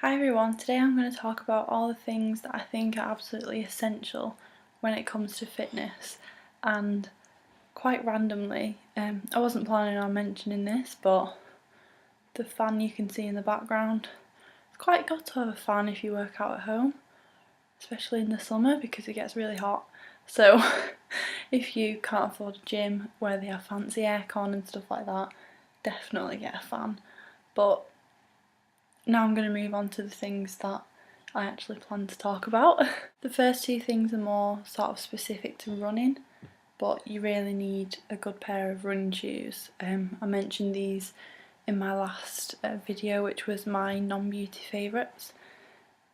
Hi everyone, today I'm going to talk about all the things that I think are absolutely essential when it comes to fitness, and quite randomly, I wasn't planning on mentioning this, but the fan you can see in the background, it's quite good to have a fan if you work out at home, especially in the summer because it gets really hot. So if you can't afford a gym where they have fancy aircon and stuff like that, definitely get a fan. But now I'm going to move on to the things that I actually plan to talk about. The first two things are more sort of specific to running, but you really need a good pair of running shoes. I mentioned these in my last video, which was my non-beauty favourites,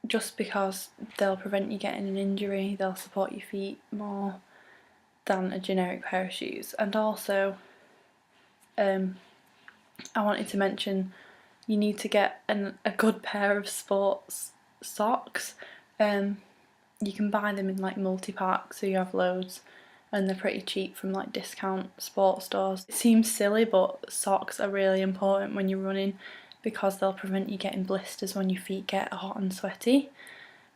just because they'll prevent you getting an injury, they'll support your feet more than a generic pair of shoes. And also I wanted to mention you need to get a good pair of sports socks. You can buy them in like multi-packs, so you have loads, and they're pretty cheap from like discount sports stores. It seems silly, but socks are really important when you're running because they'll prevent you getting blisters when your feet get hot and sweaty,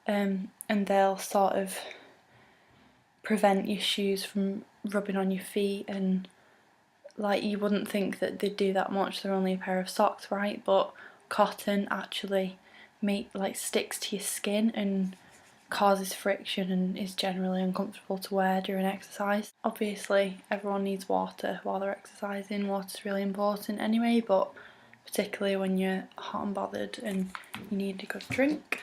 and they'll sort of prevent your shoes from rubbing on your feet. And like, you wouldn't think that they'd do that much, they're only a pair of socks, right? But cotton actually sticks to your skin and causes friction and is generally uncomfortable to wear during exercise. Obviously everyone needs water while they're exercising, water's really important anyway, but particularly when you're hot and bothered and you need a good drink.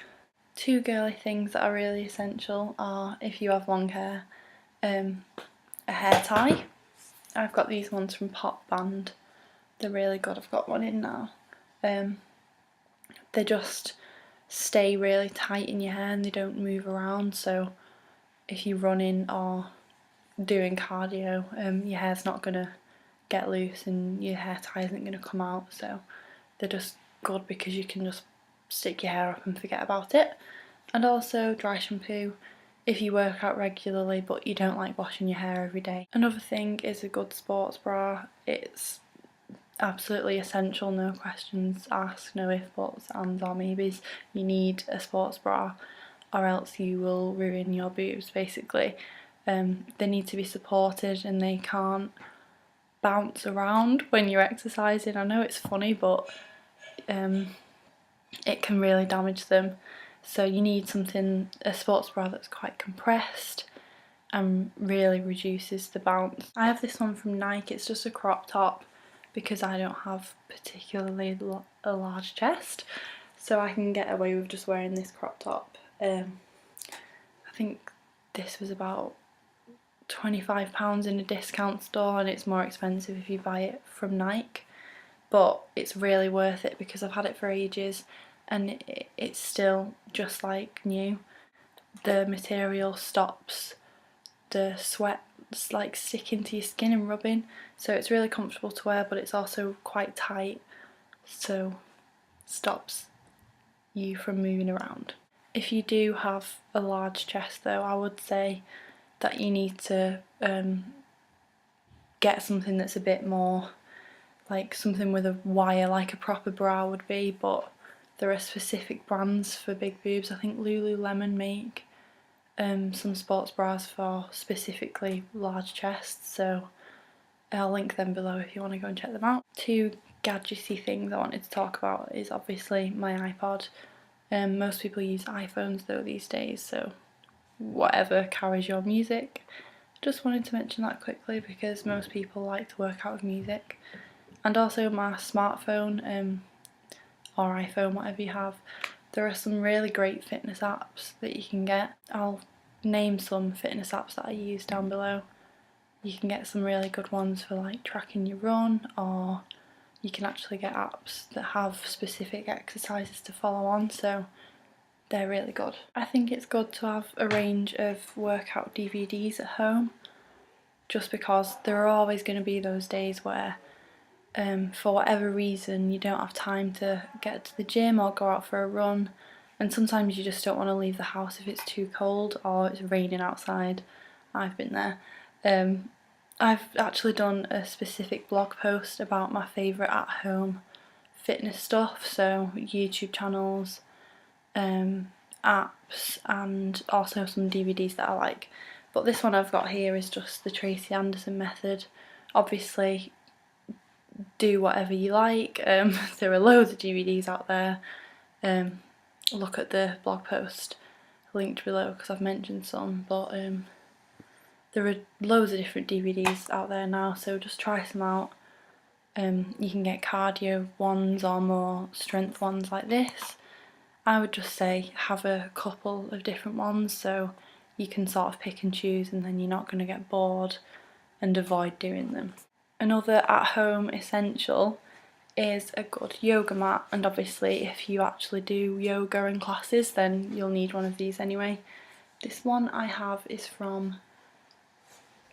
Two girly things that are really essential are, if you have long hair, a hair tie. I've got these ones from Popband, they're really good, I've got one in now. They just stay really tight in your hair and they don't move around, so if you're running or doing cardio, your hair's not going to get loose and your hair tie isn't going to come out, so they're just good because you can just stick your hair up and forget about it. And also dry shampoo if you work out regularly but you don't like washing your hair every day. Another thing is a good sports bra. It's absolutely essential, no questions asked, no ifs, buts, ands or maybes. You need a sports bra or else you will ruin your boobs basically. They need to be supported and they can't bounce around when you're exercising. I know it's funny, but it can really damage them. So you need something, a sports bra that's quite compressed and really reduces the bounce. I have this one from Nike, it's just a crop top because I don't have particularly a large chest, so I can get away with just wearing this crop top. I think this was about £25 in a discount store, and it's more expensive if you buy it from Nike, but it's really worth it because I've had it for ages and it's still just like new. The material stops the sweat like sticking to your skin and rubbing, so it's really comfortable to wear, but it's also quite tight, so stops you from moving around. If you do have a large chest though, I would say that you need to get something that's a bit more like something with a wire, like a proper bra would be, but there are specific brands for big boobs. I think Lululemon make some sports bras for specifically large chests, so I'll link them below if you want to go and check them out. Two gadgety things I wanted to talk about is obviously my iPod. Most people use iPhones though these days, so whatever carries your music. Just wanted to mention that quickly because most people like to work out with music. And also my smartphone, or iPhone, whatever you have, there are some really great fitness apps that you can get. I'll name some fitness apps that I use down below. You can get some really good ones for like tracking your run, or you can actually get apps that have specific exercises to follow on, so they're really good. I think it's good to have a range of workout DVDs at home, just because there are always going to be those days where for whatever reason you don't have time to get to the gym or go out for a run, and sometimes you just don't want to leave the house if it's too cold or it's raining outside. I've been there. I've actually done a specific blog post about my favourite at home fitness stuff, so YouTube channels, apps and also some DVDs that I like. But this one I've got here is just the Tracy Anderson method. Obviously, do whatever you like. There are loads of DVDs out there. Look at the blog post linked below because I've mentioned some, but there are loads of different DVDs out there now, so just try some out. You can get cardio ones or more strength ones like this. I would just say have a couple of different ones so you can sort of pick and choose, and then you're not going to get bored and avoid doing them. Another at-home essential is a good yoga mat, and obviously if you actually do yoga in classes then you'll need one of these anyway. This one I have is from,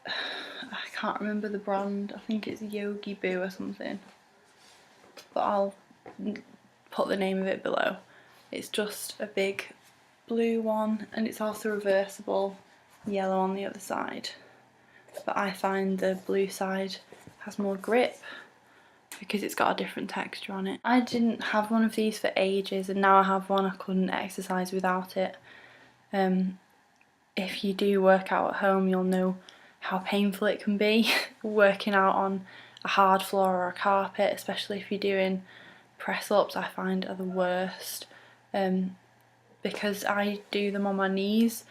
I can't remember the brand, I think it's Yogiboo or something, but I'll put the name of it below. It's just a big blue one, and it's also reversible, yellow on the other side, but I find the blue side has more grip because it's got a different texture on it. I didn't have one of these for ages, and now I have one. I couldn't exercise without it. If you do work out at home, you'll know how painful it can be working out on a hard floor or a carpet, especially if you're doing press-ups. I find are the worst because I do them on my knees.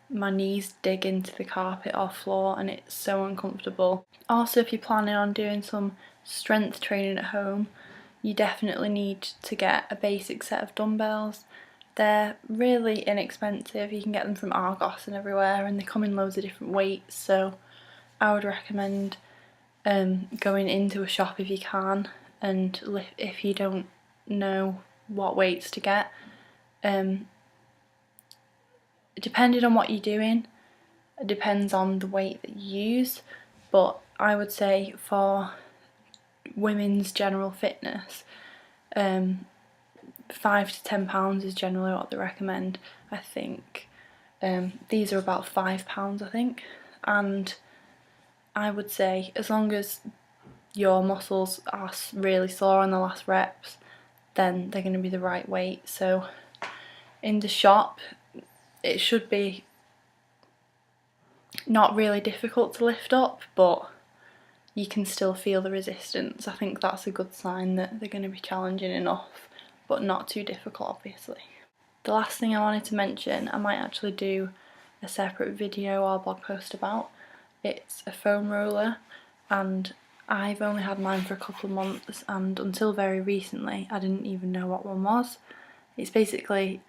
My knees dig into the carpet or floor and it's so uncomfortable. Also, if you're planning on doing some strength training at home, you definitely need to get a basic set of dumbbells. They're really inexpensive, you can get them from Argos and everywhere, and they come in loads of different weights, so I would recommend going into a shop if you can, and if you don't know what weights to get. Depending on what you're doing, it depends on the weight that you use, but I would say for women's general fitness, £5 to £10 is generally what they recommend, I think. These are about £5, I think, and I would say as long as your muscles are really sore on the last reps, then they're going to be the right weight. So in the shop, it should be not really difficult to lift up, but you can still feel the resistance. I think that's a good sign that they're going to be challenging enough, but not too difficult, obviously. The last thing I wanted to mention, I might actually do a separate video or blog post about. It's a foam roller, and I've only had mine for a couple of months, and until very recently I didn't even know what one was. It's basically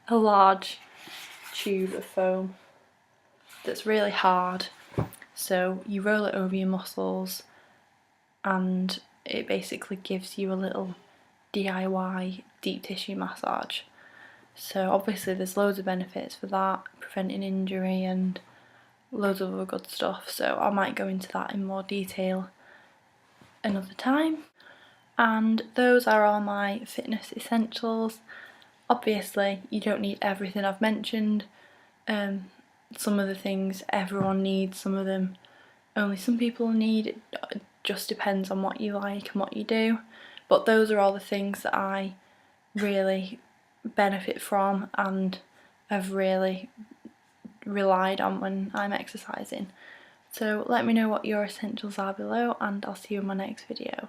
a large tube of foam that's really hard, so you roll it over your muscles and it basically gives you a little DIY deep tissue massage. So obviously there's loads of benefits for that, preventing injury and loads of other good stuff, so I might go into that in more detail another time. And those are all my fitness essentials. Obviously you don't need everything I've mentioned. Some of the things everyone needs, some of them only some people need. It just depends on what you like and what you do, but those are all the things that I really benefit from and have really relied on when I'm exercising. So let me know what your essentials are below, and I'll see you in my next video.